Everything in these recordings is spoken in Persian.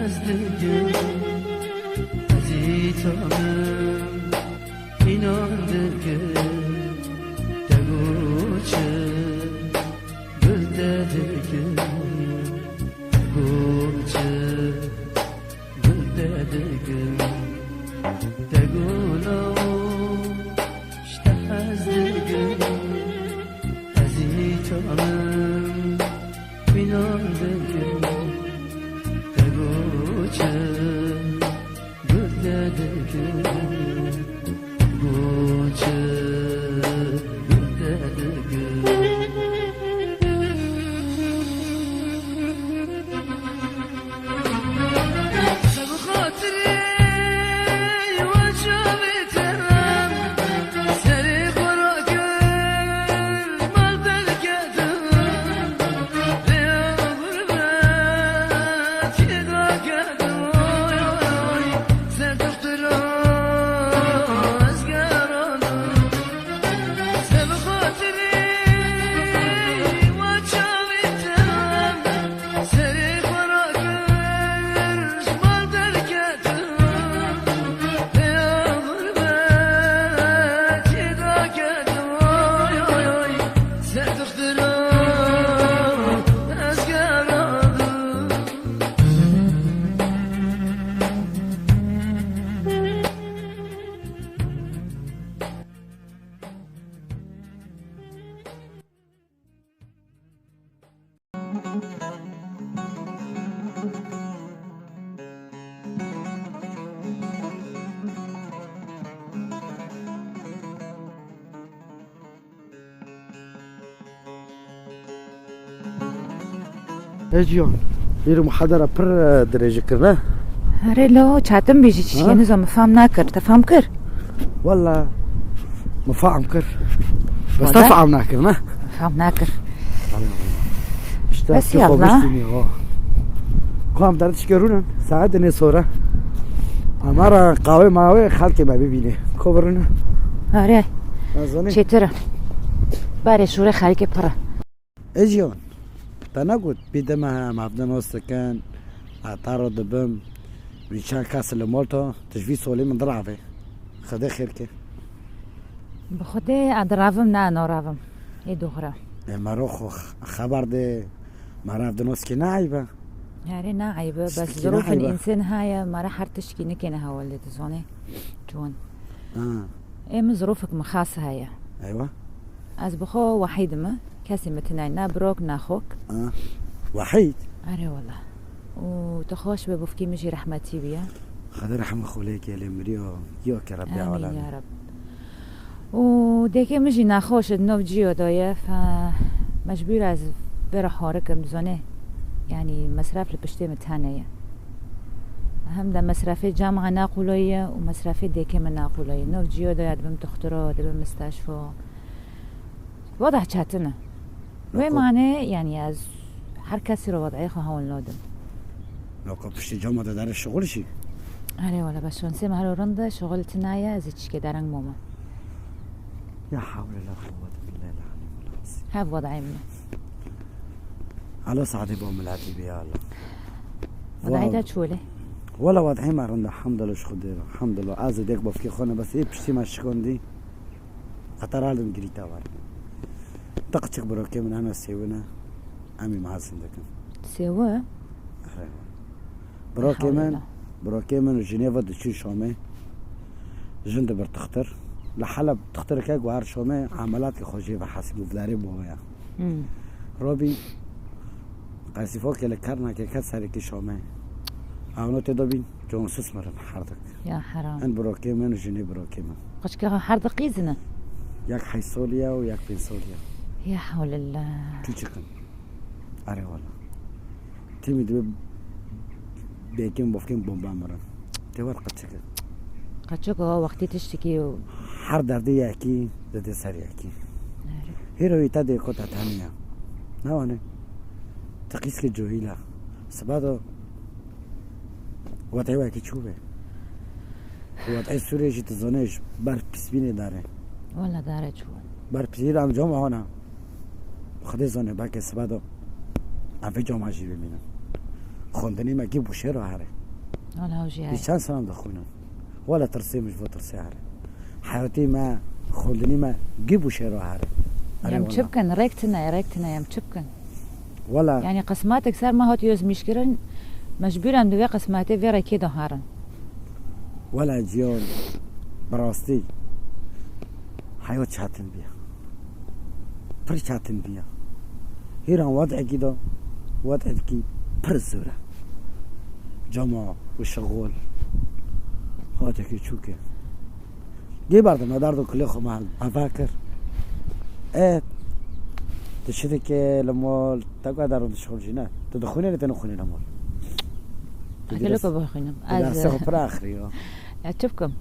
hazligim azizanım inandıgım deguçı güldedigim deguçı güldedigim deguna işte hazligim azizanım inandıgım deguçı güldedigim اجيون يرو محاضرة بر درجة كرنا آره لا چتم بیشی چی نزا مفهم نکر تفهم کر والله مفاهم كر بس والله؟ تفهم ناكر نه مفهم نکر اشتاق بس يلا. قام دردش کرونن ساعت نصوره امارا قهوه ماوه خلق ما ببینه کبرونه آره ازونه چطوره بره شوره خریک پره اجيون تنقد بيدما مبدا نوستكن اعترض دبم من شان كاس المولتو تجفي سولي من ضرعفه خده خيرك به خوده ادراوم نه ناراوم ای دوغره مروخو خبر ده مرافد نوسكي نعيبه آره نه عیبه بس سكينة ظروف عيبة. الانسان هاي مرة هر تشكي نکنه هوالد زونه جون ایم ظروفك مخاص هاي ايوه از بخو وحيد ما کسی متنای نه بروک نه خوک وحيد آره والله و تخوش به بفکی میشی رحمتی بیا خده رحم خوليك يا لمريو يوك يا ربي آمین عالمي یا رب و دیگه میشی نخوش نو جیو دایه مجبور از بره حارکم زونه يعني مصرف لبشتي متهانية هم ده مصرفي جامعة ناقولية ومصرفي ديكي من ناقولية نو جيو ده دبم تخترا دبم مستشفى واضح چاتنه وی معنی يعني از هر کسی رو وضعی خواهون لادم لو كنت جامعة دار الشغل شي آره والا بس شانسي مهلو رنده شغل تنايا از چی که درنگ ماما يا حول الله قوة بالله العلي العظيم هاف وضعي منه على صعدي بوم العتيب يا الله وضعي ده چوله ولا وضعي ما رنده الحمد لله شو خدير الحمد لله از ديك بفكي خونه بس ايه بشتي ما شكوندي خطر علم جريتا وار تقتك بروكي من انا سيونا امي محسن دكن سوا بروكي حول من الله. بروكي من جنيفا دشي شومي جند برتختر لحلب تختر كاك وعار شومي عملات خوشي بحسب بداري بويا روبي قاسي فوق لكرنا كسر كي شومي اونو تدوبين جون سسمر حردك يا حرام ان بروكي من جني بروكي من قش كه حرد قيزنا ياك حيسوليا وياك بنسوليا يا حول الله تيجيكن اري والله تيمي دب بيكين بوفكين بومبا مرن تور قتك قد وقتی تشتكي و حر دردي ياكي دد سرياكي هيرو يتدي كوتا تانية نوانه تقيسك جوهيلا سبادو وضعي واكي تشوفه وضعي سوريا جي تزونيش بار بسبيني داره والله داره جوان بار بسبيني عم جمعه هنا خدي زونه باكي سبادو عم في جمعه جي بمينه خوندنی ما گیب و شعر هره ولا هوجي هاي دی چند سالم دخونم ولا ترسی مش و ترسی هره حیاتی ما خوندنی ما گیب و شعر هره يم تشبكن ريكتنا يم تشبكن ولا يعني قسمات اكثر ما هات يوز مشكرن مجبورم دوی قسماتی ویرا کی دهارن ولا جيون براستی حيوت شاتن بيا پر شاتن بيا هيران وضع كده وضع كي پر زورة جماعة وشغول هاته كي شوكي دي برضه ما داردو كل خو مع افاكر تشتي كي لما تقعد دارو تشغل جينا تدخوني ولا تنخوني لما اكلكم بخينم از پر اخري اتشبكم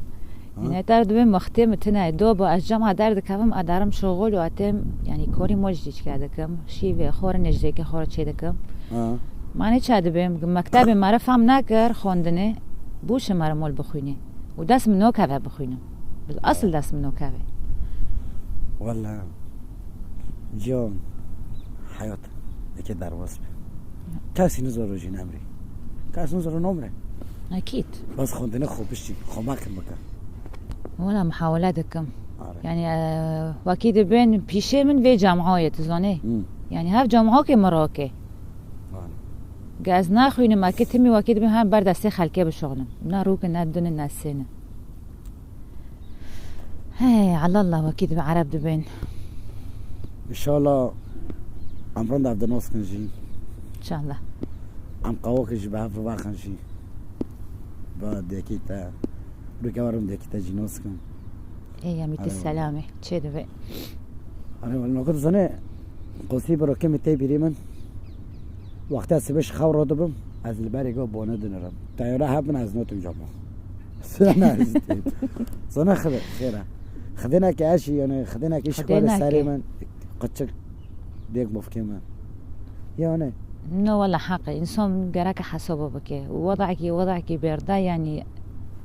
يعني دار دوی مختم تنه دو با از جمع درد کم ادارم شغل و اتم يعني کوری مجدیش کرده کم شیوه خور نجده که خور چه دکم معنی چه دبیم مکتب مرا فهم نکر خوندنه بوش مرا مول بخوینه و دست منو که بخوینم بالاصل دست منو که والله جون حياة اكيد دار وصف كاسي نزور روجين امري كاس نزور نمره اكيد بس خوندنه خوب بشتي خوماكم مكان ولا محاولاتكم يعني واكيد بين بيشه من في جامعه تزاني يعني هاف جامعه که مراکه گاز نخوینه ما که تمی واکید به هم بر دسته خلکه بشغلم نه روک نه دون نه سینه هی على الله واكيد بعرب دبين ان شاء الله عمرنا عبد الناصر كنجي ان شاء الله عم قواك جبها في باخ كنجي بعد ديكيتا بكورم ديكيتا جينوسكم ايه يا ميت السلامه تشي دبي انا ما كنت زني قصي برو كم تي بريمن وقتها سبش خور دبم از الباري جو بونه دنرم تايرا هبن از نوتم جامو سنه زنا خيره خدينا كاشي يعني خدينا كيش كل ساري من قتشك ديك مفكمه يعني نو والله حقي انسان قراك حسابه بك وضعك بيردا يعني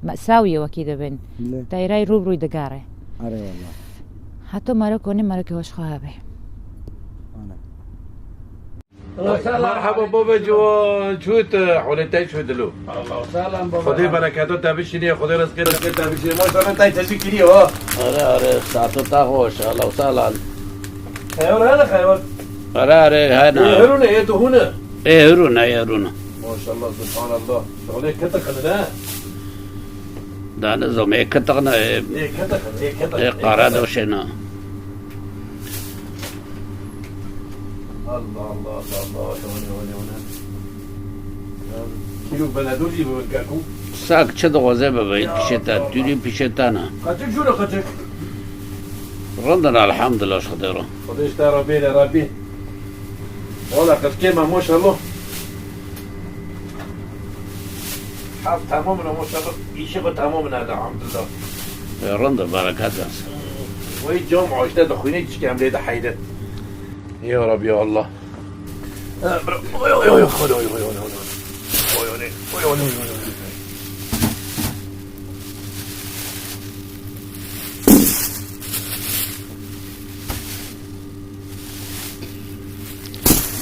مأساوية وكذا بين تايراي روبروي دقاره اري والله حتى مركو وش خابه مرحبا بابا جوان شوت حولتاي شو دلو الله وسهلا بابا خدي بركاته تابشيني خدي رزقي تابشيني ما شاء الله تاي تشكيلي ها اره ساعتو تا خوش الله وسهلا خير هذا خير اره هنا هنا ايه هنا هنا ما شاء الله سبحان الله شغلك كتقنا ده نظام كتقنا ايه كتقنا قرادة وشنا الله هوني كيلو بلدولي بولكاكو ساك چه دوازه بباید پیشتا دوری پیشتانا قاتك شو قاتك رندنا الحمد لله شخدره خديش ترى بين ربي والله قد كيما ما شاء الله حاب تمامنا ما شاء الله يشبه تمامنا هذا الحمد لله رند بركات وي جمعة اشتاد خويني تشكي عملية حيدت يا رب يا الله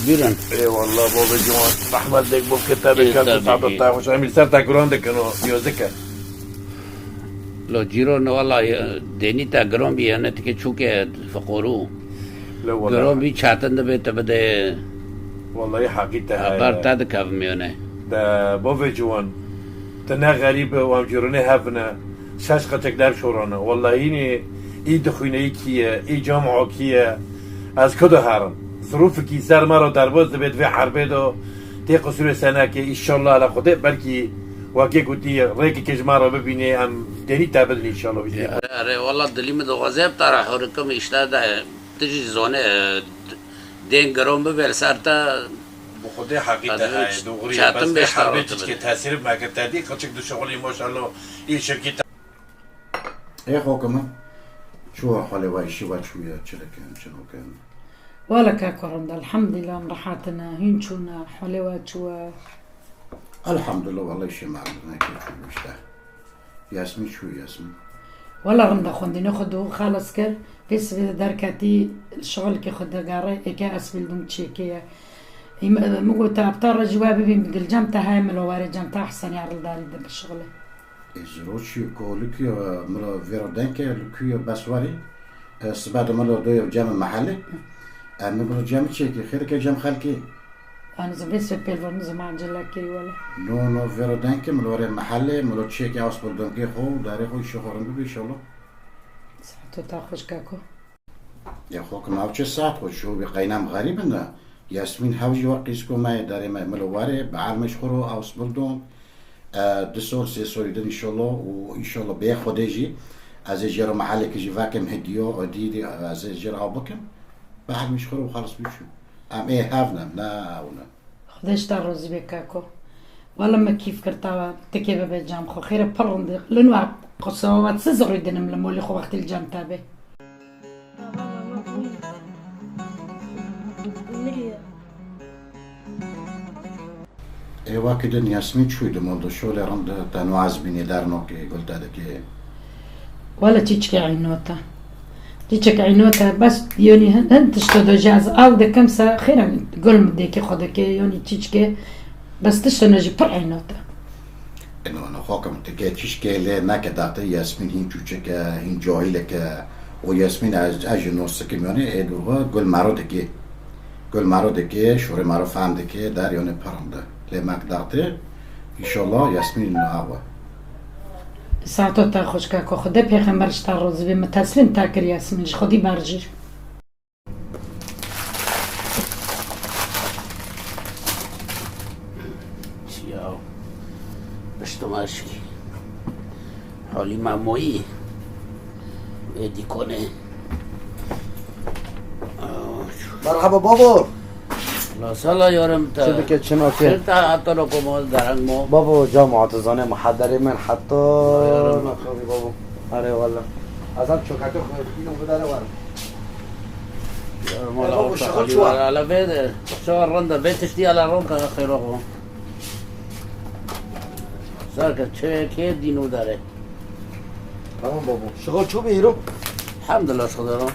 بیرن اي والله بابا جوان احمد لك بو كتابك كان تعب الطاق وش عمل سرتا جراندك كانوا يوزكا لو جيرون والله ديني تا گرام بيانه تكي چوكه فقورو لا گرام والله بي چاتن ده بده والله حقيقة ابر تا ده كاف ميونه دا بابا جوان تنا غريب وامجروني هفنا شاش قتك دار شورانا والله يني اي دخويني كيه اي جامعة كيه از كده هارم ظروف كي سر مرا درباز بيت في حربه دو تي قصور سنه كي ان شاء الله على خده بلكي واقع قلتي ريكي كجمارة ببيني ام ديني تابدني ان شاء الله بيدي اره والله دليم دو غزيب طرح حركم اشتاد تجي زونه دين گرام ببر سرتا بخده حقيقة هاي دغري شاتم بس بيشتغل حربه تبدي. تشكي تاثير ما كتادي قلتك دو شغلي ما شاء الله اي شركة ايه حكمه شو حالي وايشي واتشويا تشلكن شنو كان ولا كاكورن الحمد لله مرحاتنا هينشونا حلوات شو الحمد لله والله شي ما عندنا كيف شو بشتا ياسمي شو ياسمي ولا رمضة خوندي ناخدو خالص كر بس دركاتي الشغل كي خد قاري إيكا أسفل دوم تشيكية مگو تا ابتار جوابی بیم بگل جمتا های ملواره جمتا احسن یارل داری ده بشغله ازروچی کو لکی مرا ویردن که لکی بسواری سباد مرا دوی جمع محله مرا جمع چی که خیر که جمع خلکی أنا زبيس في بيلفون زمان جلاكي ولا نو ویردن که ملواره محله مرا چی که آس بردن که خو داری خوی شخورن ببی انشالله ساعتو تاخوش كاكو يا خوك ما وش ساعت وشو بقينام غريب إنه ياسمين هاوجي ورقيسكو ما داري ما ملواري بعال مشخرو أو سبلدون دسول سيسوري دن إن شاء الله وإن شاء الله بياخد يجي از جرا محل كجي فاكم هديو عديدي از جرا أبوكم بعد مشخرو وخلص بيشو أم إيه هافنا نا ونا خدش تروزي بكاكو ولا ما كيف كرتاوا تكيبه بالجام خو خير برند لنوا قصوات سزري دنم لمولي خو وقت الجام تابه إيه واكدن ياسمين شوي دموندو شو لرند تنواز بني دارنوكي قلت هذا كي ولا تيجي عينوتا تيجي عينوتا بس يعني انت تشتدو جاز او ده كم سا خير قول مديكي خدك يعني تيجي بس تشتنجي بر عينوتا إنه أنا خوكم تكي تشكي لي ناكداتي ياسمين هين جوجك هين جاهلك وياسمين از نص کمیونه ایدوها گل مرو دکی شوره مرو فهم دکی در یونه پرنده لیمک داته ایشالله یاسمین نوعه ساعتو تاخوش كاكو خده پیغمبرش تا روزی بیم تسلیم تاکر یاسمینش خودی برجیر چیاو بشتو ماشکی حالی مامویی ایدی کنه مرحبا بابا لا سالا یارم تا چه بکه چنا که تا حتی رو کمال درنگ ما بابا جامعات زانه محضری من حتی نخوی بابا آره والا ازم چوکتو خیلی بداره ورم بابا شغل شو على بيت شغل رندا بيتش دي على رونكا خيره سرك چه که دینو داره تمام بابا شغل چوبه ایرو الحمد لله شغل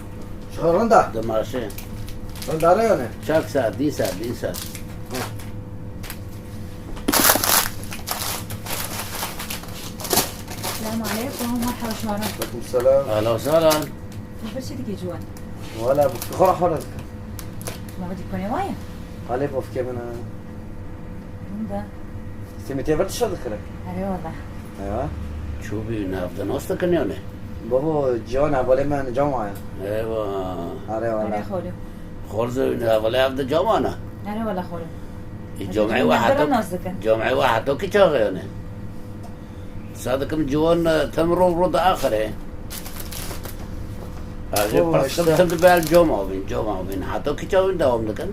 شغل رنده دماشه من داره یا نه چاک ساعت دی ساعت السلام عليكم مرحبا شمارة عليكم السلام اهلا وسهلا كيف شي ديكي جوان ولا بخور حولك ما بدي تكوني وايا علي بفكي من ده سميتي برد شو ذكرك أري والله ايوه شو بي نافذ نوستا كنيونه بابا جوان اولي من جامعه ايوه آره أري والله خولو خلص ولا عبد جامانا أري والله خولو جمعي واحد تو كي شاغيونه صادقم جوان تمرون رد آخره هذا تبدأ بالجمعة وبين حتى كي شاغين دوام دكان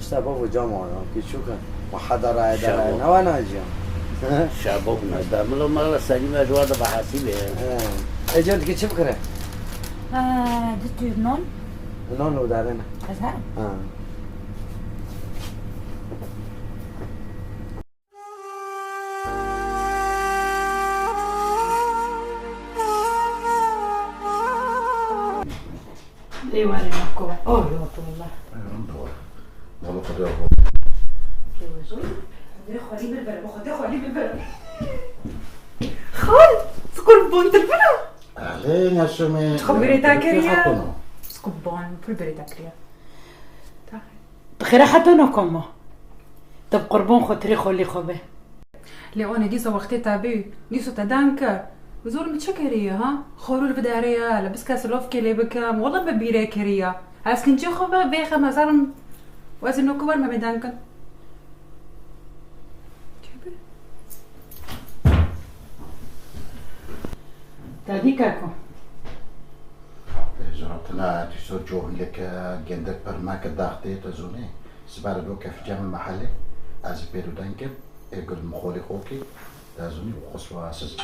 اشتا بابا جامعه كي شو كان محضر عيدار نوانا جيان شابونا داملو مالا سليمة جواد بحاسيبه اجاد كي شو بكره دتو نون نون لو دارنا أزهر ليه واري مكوة أوه يوطو والله والله قدر خالي بالبلد خالي بالبلد خال سكربون تلبنا أهلين يا سمي تخبري تاكريا سكربون بالبلد تاكريا بخير حتى نكمه طب قربون خطري خولي خوبه ليوني ديسو وقتي تابي ديسو تدانك وزور متشكرية ها خورو البدارية لبس كاسلوف كيلي بكام والله ببيري كريا هاسكن جو خوبا بيخا مزارم وازنو كبر ما بدانكن تادي كاكو جربتنا تشتر جوهي لك جندك برماك الضغطي تزوني سبارة دوكا في جامع محلي از بيرو دانكن اقل مخولي خوكي تزوني وخصوا اساس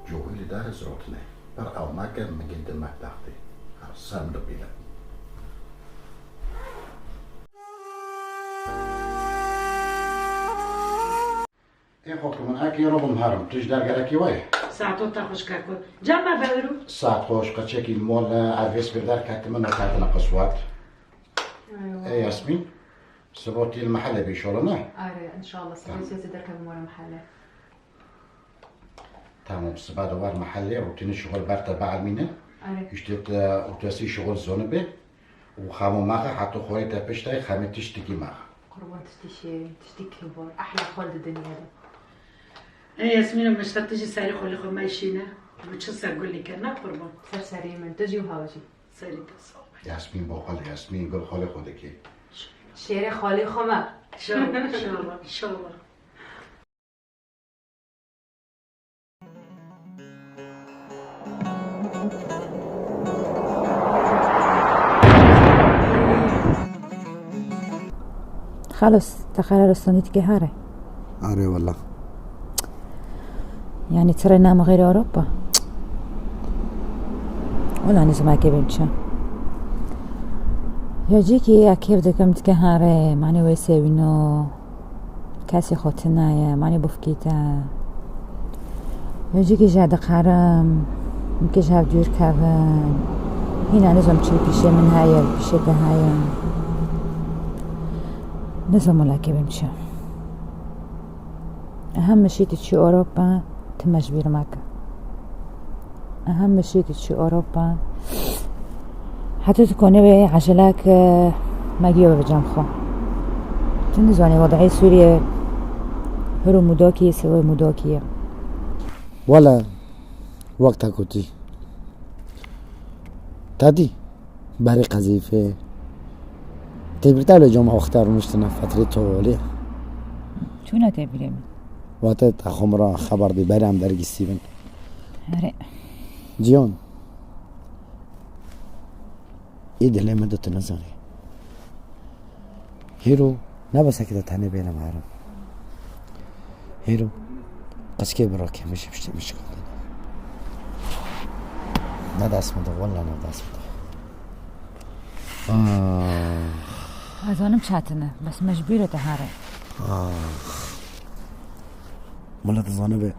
جوهي لدار زربتنا بر او ماكا مجند ماك ضغطي سام دبيلا ايه خوكم من اكي ربو مهارم تجدار قالكي وايه ساعتو تاخوش كاكو جامع بغيرو ساعت خوش قتشكي المول عرفيس بردار كاكمن وكاتنا قصوات ايه ياسمين سبوتي المحل بيشولنا آره ان شاء الله سويت دركب مورا محله تمام سبا دوار محلي روتين شغل برتا بعد مينه آره اشتت وتسي شغل زونه به وخامو ماخه حتى خوري تپشتاي خامه تشتكي ماخه قربان تشتي كبار احلى خالد الدنيا ده ايه ياسمين مش تجي ساري خلي خو ماشينا وتشس اقول لك انا قربان سرسري من تجي وهاجي ساري بس ياسمين بقول ياسمين قول خالي خودكي شعر خالی خمه ان شاء الله ان شاء الله ان شاء الله خلاص تقرر استنيت هاره آره والله يعني ترى نام غير أوروبا ولا نسمع كيف بمشى يجيكي كيف دكم تكهاره معني ويسوينو كاسي خوتنايا معني بفكيتا يجيكي جاد قارم ممكن جاب دور كافن هنا نظام تشي بيشي من هاي بيشي هاي نظام ولا كيف بمشى أهم شيء تشي أوروبا تمجبير معك أهم شيء تشي أوروبا حتى تكوني بي عجلاك مجيوة بجمخو تنزواني وضعي سوريا هرو مدوكي سوى مدوكي ولا وقتها كنتي تادي بري قذيفة تبريتا لجمع اختار مشتنا فترة طولية شو نتبريم وقتها خمرا خبر دي بري هم درگي ستيفن هري جيون ايه دلي مدو تنزاني هيرو نبسا كده تاني بينا معرم هيرو قسكي براكي مش قادنا ندا اسمه ده والله ندا اسمه ده هذا مشاتنا بس مجبورة تهاري ملا تزانبه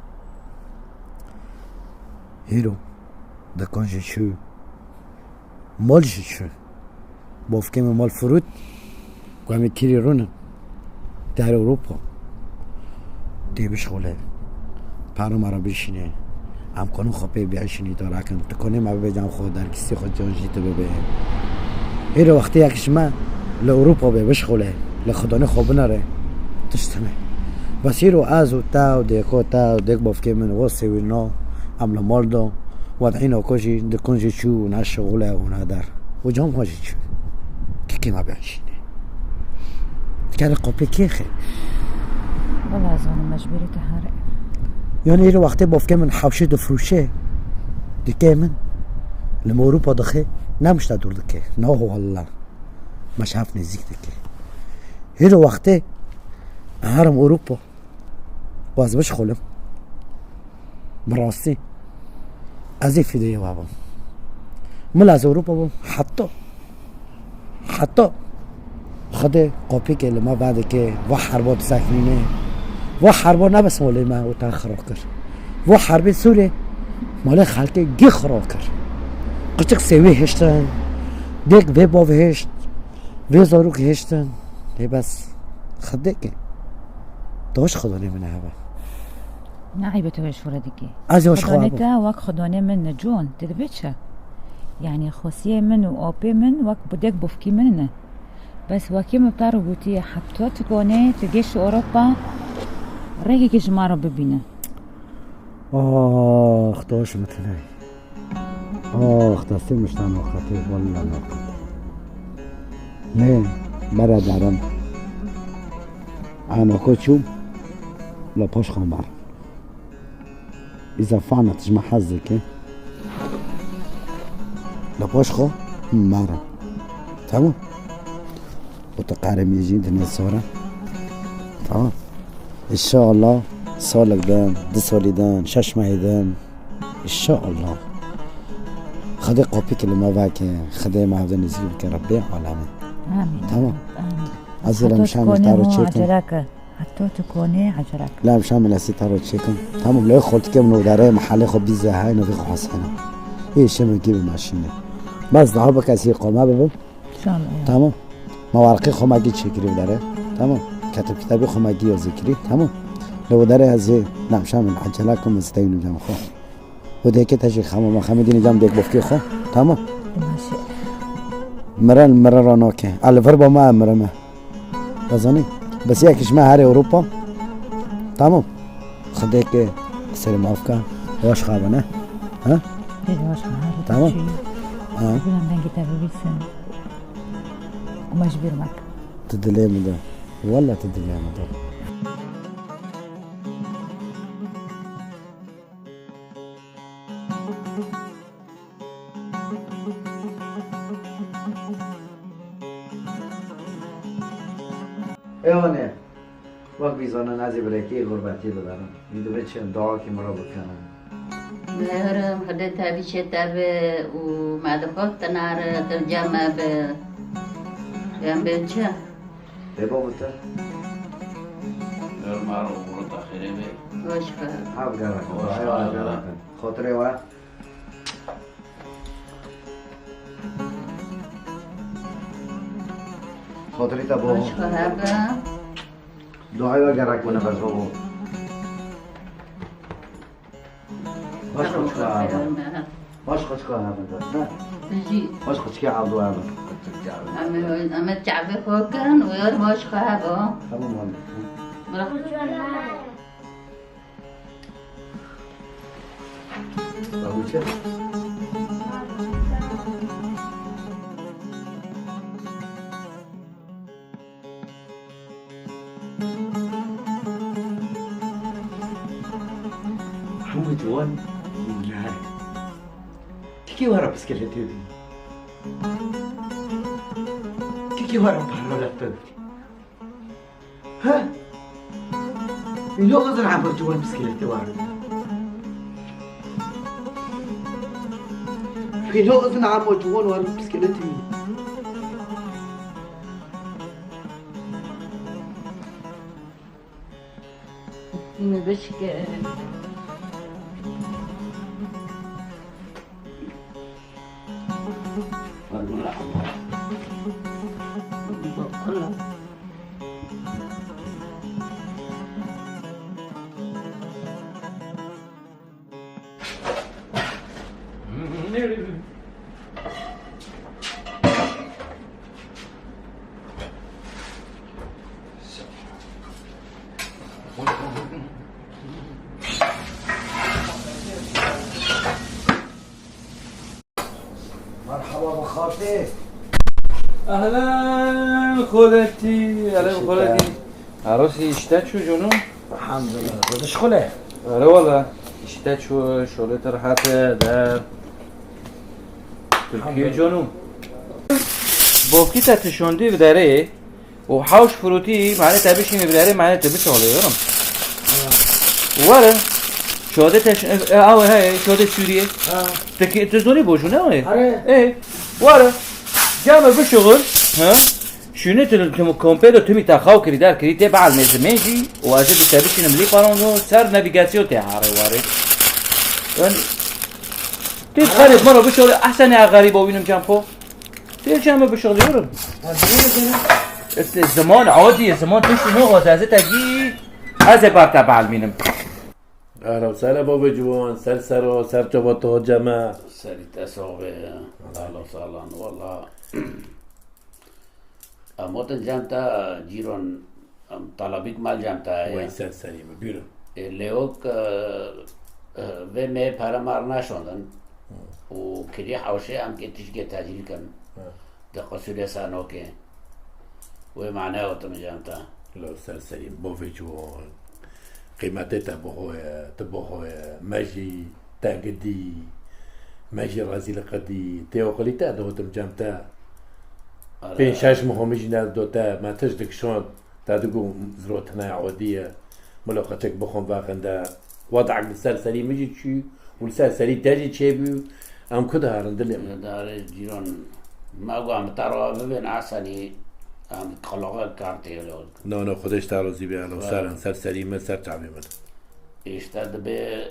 هيرو ده كانش شو مالش شو بافكم مال فروت قامي تيري رونن در اوروبا دی بشغله پارو مرا بشینه امکانو خوبه بیاشینی داره کن تکنه ما بجام خود در کسی خود جان جیت ببه هر وقتی یکش من لاوروپا به بشغله لخدانه خوب نره تشتمه بس هیرو از و تا دیک بافکم من واسه وینا عمل مالدو وضعين وكوشي دكونجي شو ناس شغله ونادر وجام هاجي شو كي ما بيعشيني كان قبل كيخي والله زون مجبورة تهاري يعني إلى وقت بافكي من حوشي دفروشه دي كامن لما أوروبا دخي نمش تدور دكي نو والله ما شافني زيك دكي إلى وقت هرم أوروبا باز بش خلم براستي ازي فيديو بابا ملا از اروپا بابا حتی خده قاپی که لما بعد که و حربات سکنینه و حربا نبس مالی من او تا خراب کرد و حرب سوره مالی خلقه گی خراب کرد قچق سوی هشتن دیگ وی باو هشت وی زاروک هشتن دی بس خده که داش خدا نمینه هبا نعيبة تويش وردكي از یاش خواه خدانتا وك خدانه من جون تدبيتشا يعني خوسيه من وآبي من وك بدك بفكي مننا بس وكي مبتارو بوتي حبتو تكوني تجيش أوروبا ريكي كيش مارو ببينه داش مثلي دستي مشتان وقتي والله نقطة نه برادرم انا كوتشو لا باش خمر إذا فعنا تجمع حظك لباشخو مرة تمام وتقارم يجي دنيا الصورة تمام إن شاء الله سالك دان دو سالي دان شش ماهي دان إن شاء الله خدي قابيك اللي ما باك خدي ما هذا نزيل بك ربي عالمي آمين تمام آمين أزل مش عامل تارو تشيكن حتى تكوني عجرك لا مش عامل أسي تارو تشيكن تمام لا يخلط كم نوداره محلي خب دي زهاي نفي خاص هنا إيه شو من كيف ماشينه بس ضربك أسي قامة بابا إن شاء الله تمام مورقی خمگی چکری داره تمام کتاب کتابی خمگی یا ذکری تمام لو داره از نمشه من عجله کم مستقیم جام خو و دیگه تجی خمام خمدی نجام دیگ بفکی خو تمام مرن راناکه الفر با ما مرمه بزنی بس یکیش ما هر اروپا تمام خدای که سر مافکا واش خوابه نه ها تمام بودم دنگی تبویسم و مجبور مک تدلي مدى والله تدلي مدى ايوه وقت بيزانا نازي بريكي غربتي بدارم يدو بيتش دعا كي مرا بكنا مهرم خدت هذه شتاب وما دخلت نار ترجمة بيتشا ايه بابا مارو برو تاخيري بي وش حاب قرأك ايوه خاطري واحد خاطري تبو وش هذا دعاء قرأك وانا بس بابا باش خشكا هذا تجي باش خشكا عبدو هذا أما تعبي خوكن وير ماش خابه تمام والله حمد جوان نهار كي ورا بسكلتي دي كي ورا بحر لفت ها اللي غزر عبر جوان بسكلتي ورا في لو غزر عبر جوان ورا بسكلتي بشك مرحبا بخاطر اهلا خالتي اهلا خالتي عروسي اشتد شو جنون الحمد لله خودش خله آره والله اشتد شو شغلت راحت در ترکیه جنون بافکی تتشوندی بداره و حوش فروتی معنی تبیشی بداره معنی تبی شغله یارم واره شاده هاي شاده سورية تزوني بوجونه ايه واره جامع بشغل ها شنو تم كومبيدو تمي تاخاو كريدار كريتي بعد مزمنجي واجد تابيش نملي بارونو صار نافيغاسيون تاعي واري تتغرب مره بشغل احسن يا غريب وينم جامبو جامع بشغل يورم الزمان عادي الزمان تمشي مو غازه تجي هذا بارتا بعلمينم اهلا وسهلا بابا جوان سر و سر جبهة جمع سري تسوغي اهلا وسهلا والله موتن جامتا جيرون طلبيك مال جامتا وين سر سريم بيرو ليوك و مي پرمار نشوندن و كري حوشي ام كتشجي تاجيل كن دقصول سانوكي و معناه وتم جامتا لو سر سريم بابا جوان قيمته تبوه ماجي تاقدي ماجي رازي لقدي تيو قليتا دوتم جامتا بين شاش مهمجنا دوتا ما تجدك شون تادقو زروتنا عودية ملوقتك بخون باقندا وضعك السلسلي مجي تشي والسلسلي تاجي تشيبو ام كده هارندلم دار جيرون ما قام ترى بين عساني ام تخلقه كارتي لو نو خودش تاروزي بيانو سر سلسلي من سر تعبي من اشتد به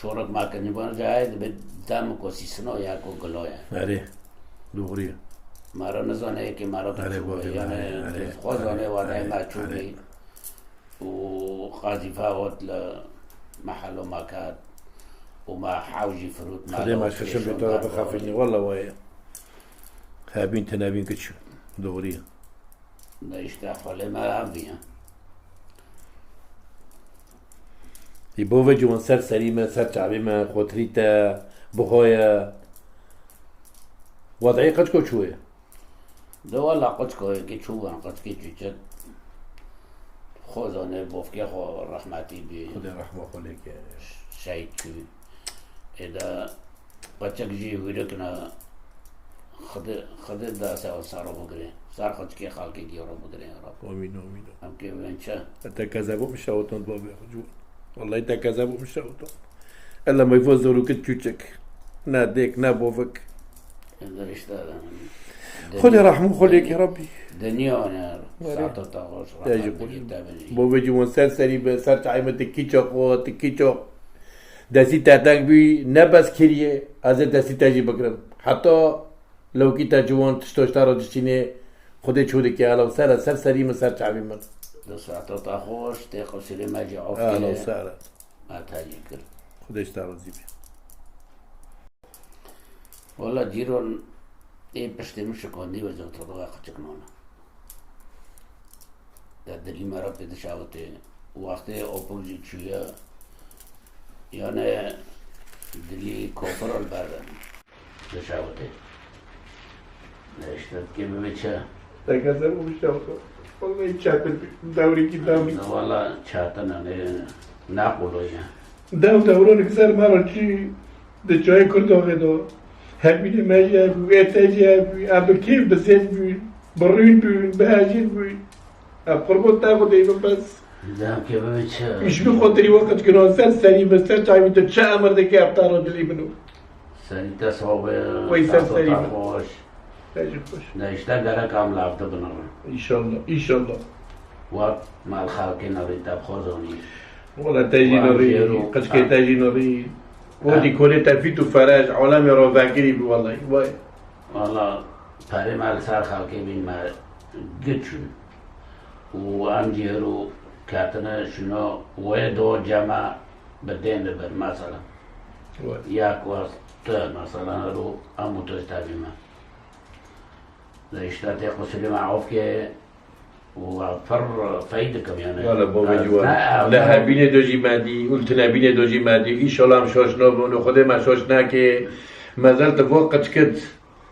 شورك ما كان يبان جاي به دم کو سيسنو يا کو گلويا اري دغري مرا نزانه که مرا آره تو بابا، یعنی آره. خوزانه آره. وضعی ما آره. چوبی و قاضی فاوت لمحل و مكان وما حاوجي فروت خدي ما شخصا بيتورا بخافيني والله ويا هابين تنابين كتشو دورية نشتاق ولا ما أبيها يبوفا جوان سر سليمة سر شعبيمة خوتريتا بخويا وضعي قد شوية ده والله قد كوي كي شو قد كي جت خوزانه بوفكي خو رحمتي بي خدي رحمة خليك شيء شو إذا بچك جي ويركنا خد دا سارو بگره سار خد كي خالكي جيورو بگره يا رب آمين آمين هم كي وينشا تكذبوا مش شاوتون بابي خجول والله تكذبوا مش شاوتون إلا ما يفوزوا كت تشوتشك نا ديك نا بوفك إذا اشتغل خدي رحمة خليك يا ربي دنيا أنا ساعته تغوش تاجي قول بابا جوان سر سري بسر شعيمة تكيشو دستی تاتنگ بی نبس کریه از دستی تاجی بکرم حتی لو کی تا جوان تشتوشتا رو دشتینه خودی چوده که الان سر سریم سر چعبی من دو ساعته تغوش تيقو سيري ماجي عوف الان سر ما تاجي كر خودش تارزی بی والله جيرون إيه بشتمش كوني وزو تضغى خشكنونا ده دلي مرة بدشاوته وقتی اوپوزی چیه یعنی دلی کفر البرد دشاوته نشتت که بچه تکذبوا مش شاوتون والله يتشاتل دوري كي دوري والله چاتن نقولو یا دورون كسر مرة شي دجاي كردو غدو هبين ماجي ابو اتاجي ابو كيف بزين بي برين بي بهاجين بي قربو تاخو دايما بس دام که بچه مش بخاطري وقت كنا سرسري بس ترجع من تتشامر ذيك ابطال دلي منو سری تصوبه وای سرسری خوش تاجي خوش نشته گره کام لافته بنره ان شاء الله ان شاء الله وقت مال خالقی نرید تب خوزونی والله تاجي نوري قد كي تاجي نوري ودي كوني تفيت وفراج عالم رو فاكري بي والله واي والله پاره مال سر خالقی بین ما گچون و ام جیرو کاتنه شنو و دو جمع بدين بر مثلا واي یک وقت مثلا رو امو تستابی ما لاشتاتي قسلي معروف که وفر فايدكم يعني والله بابا جوان لا هبینه دوجی مادی قلت نبینه دوجی مادی ایشالا هم شاشنا بونو خود ما شاشنا که مازال وقت كد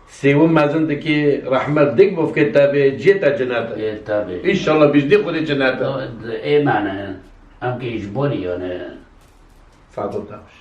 سيوم مازن دكي رحمة ديك بوف كتابة جيتا جناتا تابع إن شاء الله بيجدي خدي جناتا ايه معنى ام كي يجبري يعني صعب الدعوش